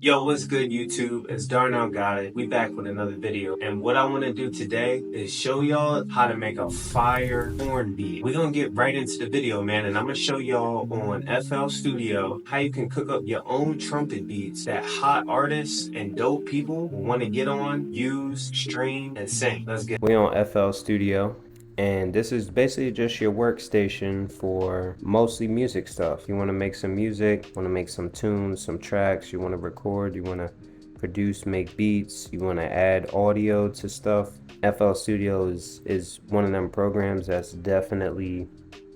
Yo, what's good YouTube? It's Darnell Got It. We back with another video. And what I want to do today is show y'all how to make a fire horn beat. We're going to get right into the video, man. And I'm going to show y'all on FL Studio how you can cook up your own trumpet beats that hot artists and dope people will want to get on, use, stream, and sing. Let's get. We on FL Studio. And this is basically just your workstation for mostly music stuff. You want to make some music, want to make some tunes, some tracks, you want to record, you want to produce, make beats, you want to add audio to stuff. FL Studio is one of them programs that's definitely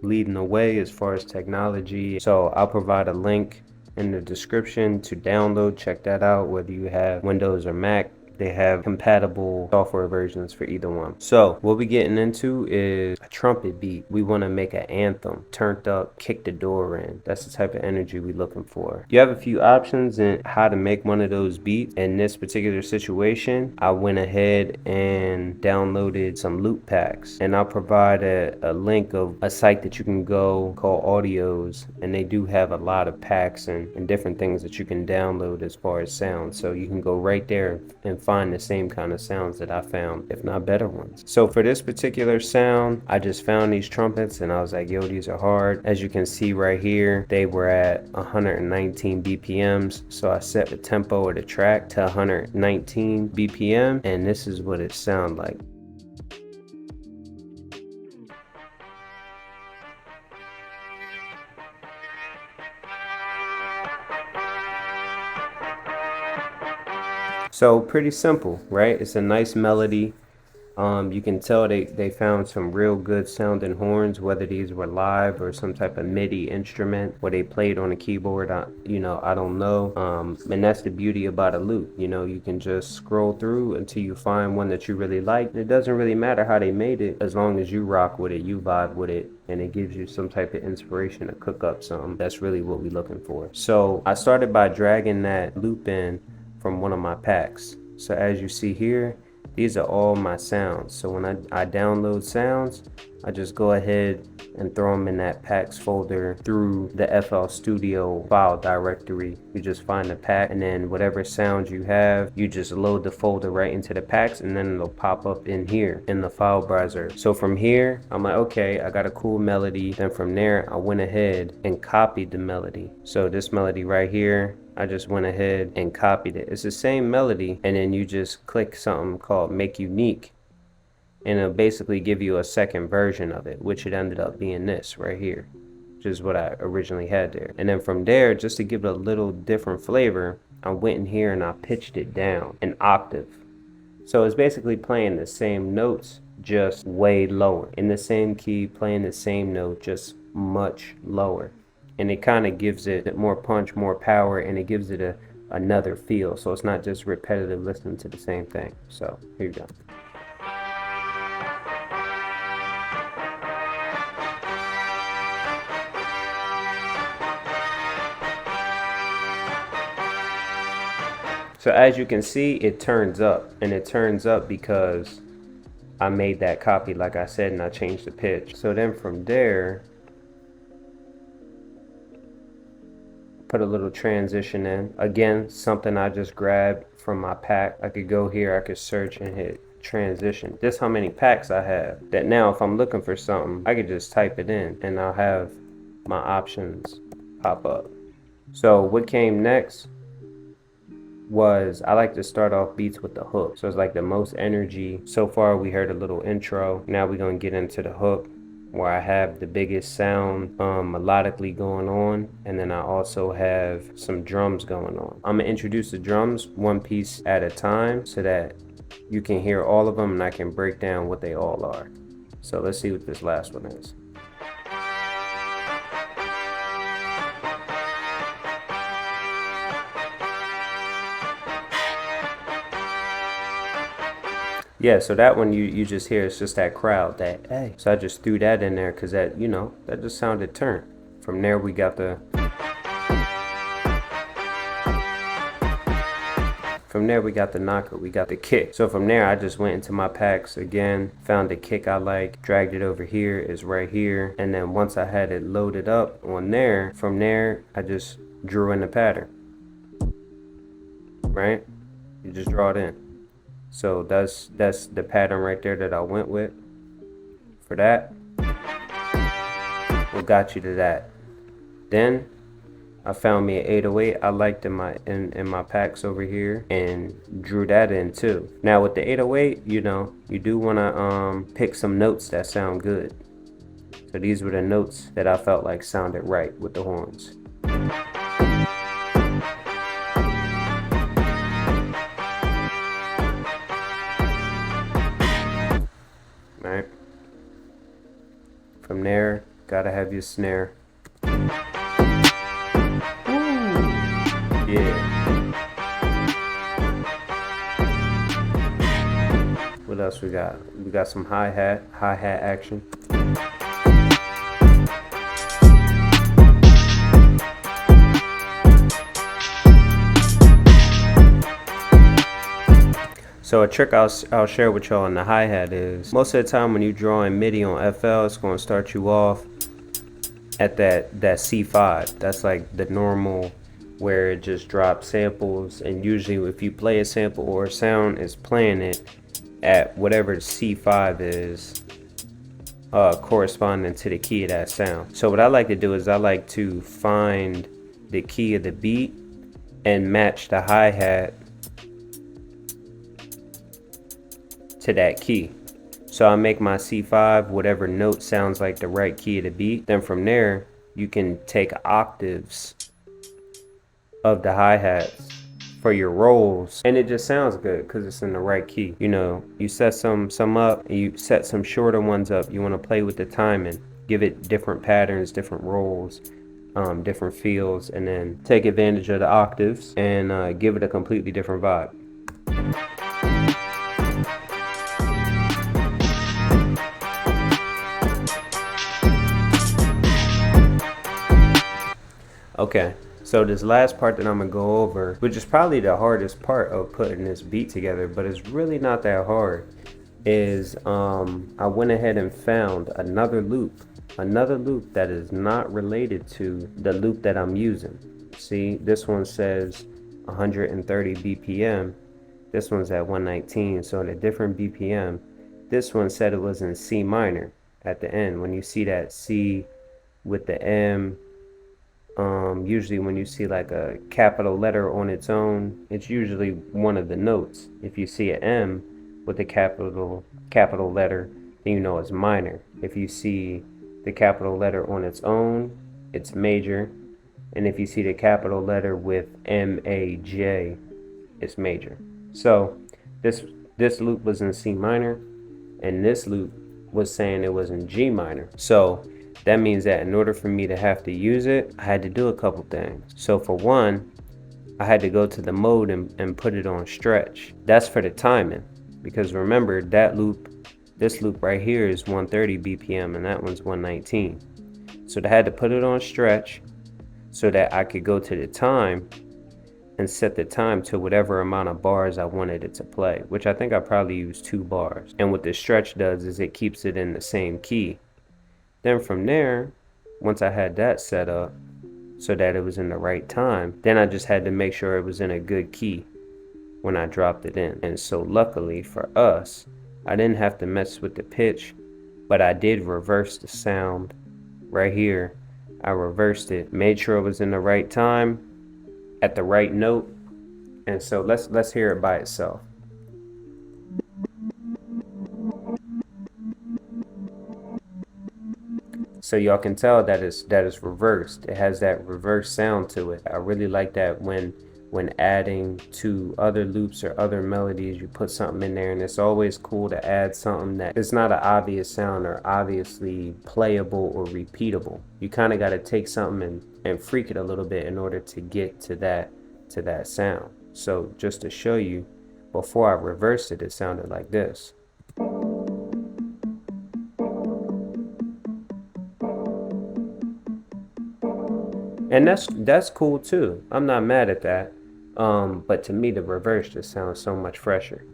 leading the way as far as technology. So I'll provide a link in the description to download. Check that out, whether you have Windows or Mac. They have compatible software versions for either one. So what we're getting into is a trumpet beat. We want to make an anthem, turned up, kick the door in. That's the type of energy we're looking for. You have a few options in how to make one of those beats. In this particular situation, I went ahead and downloaded some loop packs, and I'll provide a link of a site that you can go called Audios, and they do have a lot of packs and different things that you can download as far as sound. So you can go right there and find the same kind of sounds that I found, if not better ones. So for this particular sound, I just found these trumpets and I was like, yo, these are hard. As you can see right here, they were at 119 BPMs. So I set the tempo of the track to 119 BPM, and this is what it sounds like. So pretty simple, right? It's a nice melody. You can tell they found some real good sounding horns, whether these were live or some type of MIDI instrument where they played on a keyboard. I don't know. And that's the beauty about a loop. You can just scroll through until you find one that you really like. It doesn't really matter how they made it, as long as you rock with it, you vibe with it, and it gives you some type of inspiration to cook up something. That's really what we're looking for. So I started by dragging that loop in from one of my packs. So as you see here, these are all my sounds. So when I download sounds, I just go ahead and throw them in that packs folder through the FL Studio file directory. You just find the pack, and then whatever sounds you have, you just load the folder right into the packs, and then it'll pop up in here in the file browser. So from here, I'm like, okay, I got a cool melody. Then from there, I went ahead and copied the melody. So this melody right here, I just went ahead and copied it. It's the same melody, and then you just click something called Make Unique, and it'll basically give you a second version of it, which it ended up being this right here, which is what I originally had there. And then from there, just to give it a little different flavor, I went in here and I pitched it down an octave. So it's basically playing the same notes, just way lower. In the same key, playing the same note, just much lower. And it kind of gives it more punch, more power, and it gives it another feel. So it's not just repetitive listening to the same thing. So here you go. So as you can see, it turns up, and it turns up because I made that copy, like I said, and I changed the pitch. So then from there, put a little transition in. Again, something I just grabbed from my pack. I could go here, I could search and hit transition. This how many packs I have, that now if I'm looking for something, I could just type it in and I'll have my options pop up. So what came next was, I like to start off beats with the hook. So it's like the most energy. So far we heard a little intro. Now we're gonna get into the hook, where I have the biggest sound melodically going on, and then I also have some drums going on. I'm gonna introduce the drums one piece at a time so that you can hear all of them and I can break down what they all are. So let's see what this last one is. Yeah, so that one you just hear, it's just that crowd, that hey. So I just threw that in there because that, that just sounded turned. From there we got the knocker, we got the kick. So from there I just went into my packs again, found the kick I like, dragged it over here, it's right here. And then once I had it loaded up on there, from there I just drew in the pattern. right? You just draw it in. So that's the pattern right there that I went with for that. What got you to that? Then I found me an 808 I liked in my packs over here and drew that in too. Now with the 808, you know, you do want to pick some notes that sound good. So these were the notes that I felt like sounded right with the horns. Right? From there, gotta have your snare. Yeah. What else we got? We got some hi-hat action. So a trick I'll share with y'all on the hi-hat is, most of the time when you draw in MIDI on FL, it's going to start you off at that C5. That's like the normal where it just drops samples, and usually if you play a sample or a sound is playing it at whatever C5 is corresponding to the key of that sound. So what I like to do is I like to find the key of the beat and match the hi-hat to that key. So I make my C5 whatever note sounds like the right key of the beat. Then from there, you can take octaves of the hi-hats for your rolls, and it just sounds good because it's in the right key. You know, you set some up, and you set some shorter ones up. You want to play with the timing, give it different patterns, different rolls, different feels, and then take advantage of the octaves and give it a completely different vibe. Okay, so this last part that I'm gonna go over, which is probably the hardest part of putting this beat together, but it's really not that hard, is I went ahead and found another loop that is not related to the loop that I'm using. See, this one says 130 BPM. This one's at 119, so at a different BPM. This one said it was in C minor at the end. When you see that C with the M, usually when you see like a capital letter on its own, it's usually one of the notes. If you see an M with a capital letter, then you know it's minor. If you see the capital letter on its own, it's major. And if you see the capital letter with M-A-J, it's major. So this loop was in C minor, and this loop was saying it was in G minor. So that means that in order for me to have to use it, I had to do a couple things. So for one, I had to go to the mode and put it on stretch. That's for the timing, because remember that loop, this loop right here is 130 BPM and that one's 119. So I had to put it on stretch so that I could go to the time and set the time to whatever amount of bars I wanted it to play, which I think I probably used 2 bars. And what the stretch does is it keeps it in the same key. Then from there, once I had that set up so that it was in the right time, then I just had to make sure it was in a good key when I dropped it in. And so luckily for us, I didn't have to mess with the pitch, but I did reverse the sound right here. I reversed it, made sure it was in the right time, at the right note. And so let's hear it by itself. So y'all can tell that it's reversed. It has that reverse sound to it. I really like that when adding to other loops or other melodies, you put something in there, and it's always cool to add something that it's not an obvious sound or obviously playable or repeatable. You kind of got to take something and freak it a little bit in order to get to that sound. So just to show you, before I reversed it, it sounded like this. And that's cool too. I'm not mad at that. But to me, the reverse just sounds so much fresher.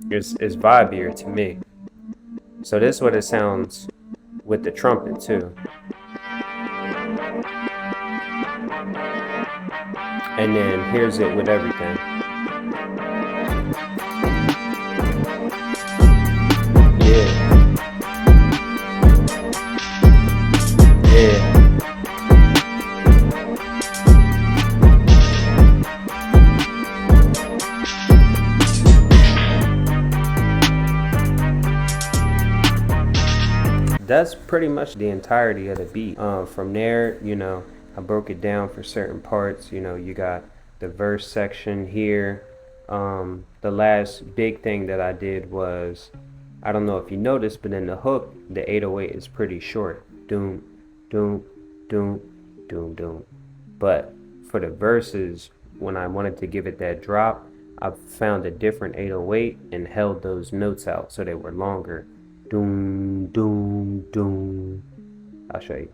It's vibier to me. So this is what it sounds with the trumpet too. And then here's it with everything. Yeah, yeah. That's pretty much the entirety of the beat. From there, I broke it down for certain parts. You got the verse section here. The last big thing that I did was, I don't know if you noticed, but in the hook, the 808 is pretty short. Doom, doom, doom, doom, doom. But for the verses, when I wanted to give it that drop, I found a different 808 and held those notes out so they were longer. Doom, doom, doom. I'll show you.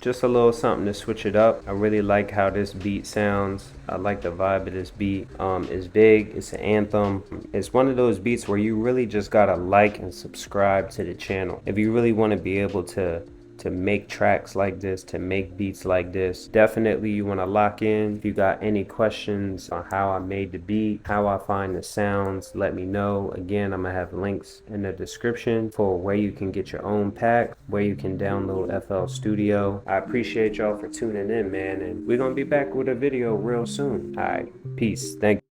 Just a little something to switch it up. I really like how this beat sounds. I like the vibe of this beat. It's big, it's an anthem. It's one of those beats where you really just gotta like and subscribe to the channel. If you really wanna be able to make tracks like this, to make beats like this, definitely you want to lock in. If you got any questions on how I made the beat, how I find the sounds, let me know. Again, I'm gonna have links in the description for where you can get your own pack, where you can download FL Studio. I appreciate y'all for tuning in, man, and we're gonna be back with a video real soon. All right, peace. Thank you.